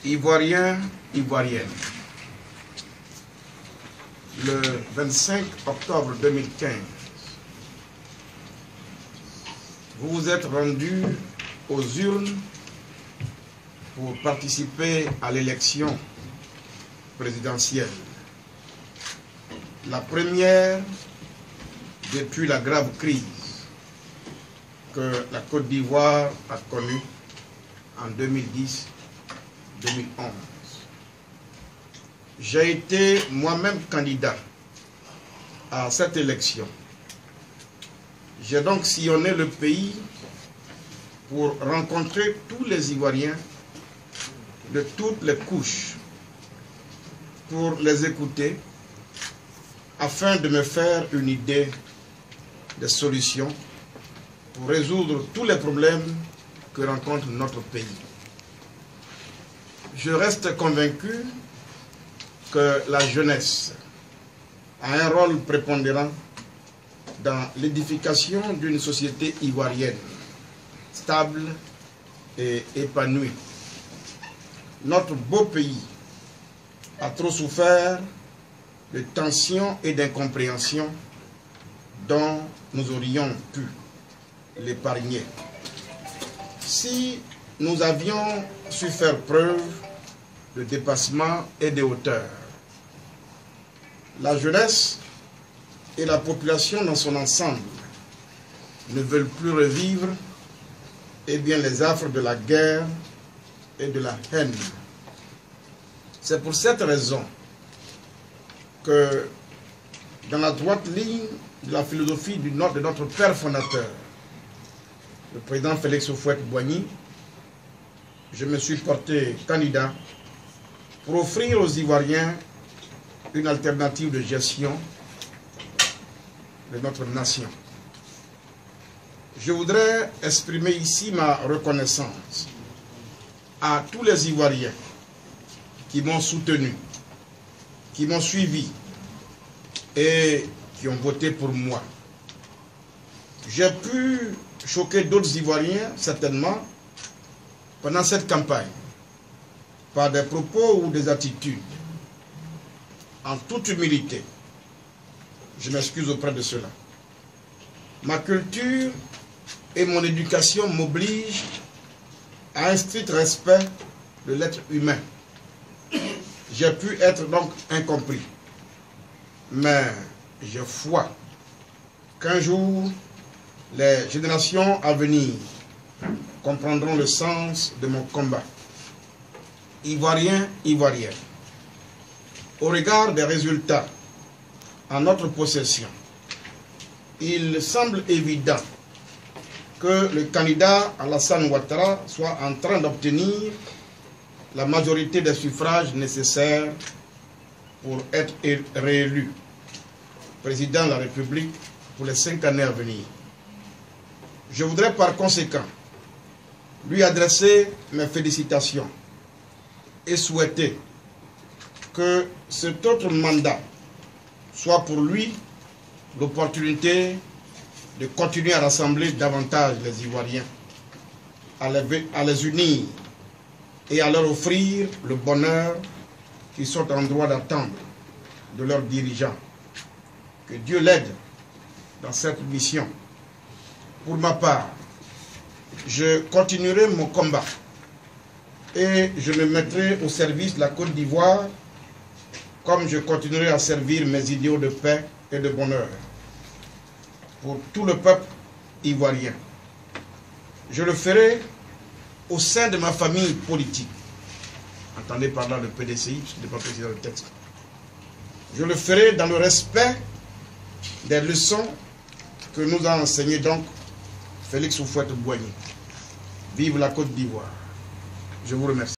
Ivoiriens, Ivoiriennes, le 25 octobre 2015, vous vous êtes rendus aux urnes pour participer à l'élection présidentielle. La première depuis la grave crise que la Côte d'Ivoire a connue en 2010-2011. J'ai été moi-même candidat à cette élection. J'ai donc sillonné le pays pour rencontrer tous les Ivoiriens de toutes les couches, pour les écouter, afin de me faire une idée des solutions pour résoudre tous les problèmes que rencontre notre pays. Je reste convaincu que la jeunesse a un rôle prépondérant dans l'édification d'une société ivoirienne stable et épanouie. Notre beau pays a trop souffert de tensions et d'incompréhensions dont nous aurions pu l'épargner si nous avions su faire preuve de dépassement et de hauteur. La jeunesse et la population dans son ensemble ne veulent plus revivre les affres de la guerre et de la haine. C'est pour cette raison que, dans la droite ligne de la philosophie de notre père fondateur, le président Félix Houphouët-Boigny, je me suis porté candidat pour offrir aux Ivoiriens une alternative de gestion de notre nation. Je voudrais exprimer ici ma reconnaissance à tous les Ivoiriens qui m'ont soutenu, qui m'ont suivi et qui ont voté pour moi. J'ai pu choquer d'autres Ivoiriens, certainement, pendant cette campagne, par des propos ou des attitudes. En toute humilité, je m'excuse auprès de cela. Ma culture et mon éducation m'obligent à un strict respect de l'être humain. J'ai pu être donc incompris. Mais j'ai foi qu'un jour, les générations à venir comprendront le sens de mon combat. Ivoiriens, Ivoiriennes, au regard des résultats en notre possession, il semble évident que le candidat Alassane Ouattara soit en train d'obtenir la majorité des suffrages nécessaires pour être réélu président de la République pour les 5 années à venir. Je voudrais par conséquent lui adresser mes félicitations et souhaiter que cet autre mandat soit pour lui l'opportunité de continuer à rassembler davantage les Ivoiriens, à les unir et à leur offrir le bonheur qu'ils sont en droit d'attendre de leurs dirigeants. Que Dieu l'aide dans cette mission. Pour ma part, je continuerai mon combat et je me mettrai au service de la Côte d'Ivoire comme je continuerai à servir mes idéaux de paix et de bonheur pour tout le peuple ivoirien. Je le ferai au sein de ma famille politique. Entendez par là le PDCI, je n'ai pas précisé dans le texte. Je le ferai dans le respect des leçons que nous a enseignées donc Félix Houphouët-Boigny. Vive la Côte d'Ivoire. Je vous remercie.